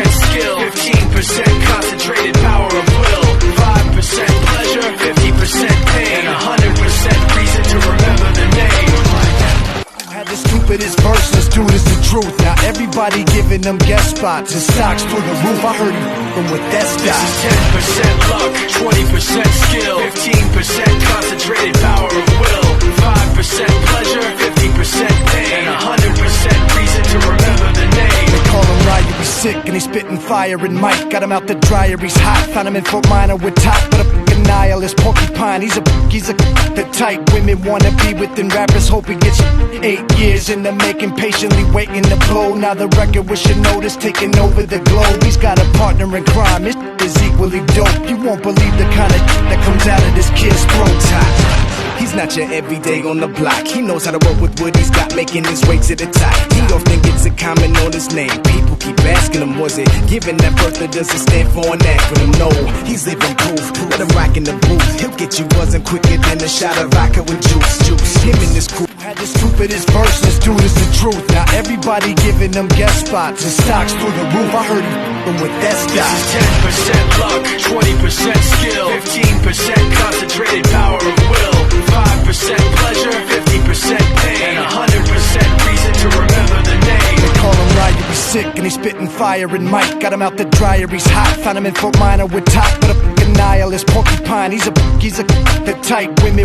skill, 15% concentrated power of will, 5% pleasure, 50% pain, and 100% reason to remember the name. Had the stupidest verse, let's do this the truth. Now everybody giving them guest spots and stocks through the roof. I heard you from with that This stock. is 10% luck, 20% skill, 15% concentrated power of will, 5% pleasure, 50% pain, and 100% reason to remember the name. They call him Ryan, he's sick and he's spitting fire. And Mike got him out the dryer, he's hot. Found him in Fort Minor with top, but a fucking nihilist porcupine. He's a the type women wanna be with, and rappers hope he gets 8 years in the making, patiently waiting to blow. Now the record with your notice taking over the globe. He's got a partner in crime, his is equally dope. You won't believe the kind of that comes out of this kid's throat. He's not your everyday on the block. He knows how to work with what he's got, making his way to the top. He don't think it's a comment on his name. People keep asking him, was it given that birth or does it stand for an acronym? No, he's living proof. Let him rock in the booth. He'll get you buzzing quicker than a shot of vodka with juice. Him and his crew had the stupidest verse, let's do this the truth. Now everybody giving them guest spots and stocks through the roof. I heard you from with that stock. This is 10% luck, 20% skill, 15% concentrated power of will, 5% pleasure, 50% pain, and 100% reason to remember the name. They call him Ryan, he's sick and he's spitting fire. And Mike got him out the dryer, he's hot. Found him in Fort Minor with top, but a fucking nihilist porcupine. He's the type women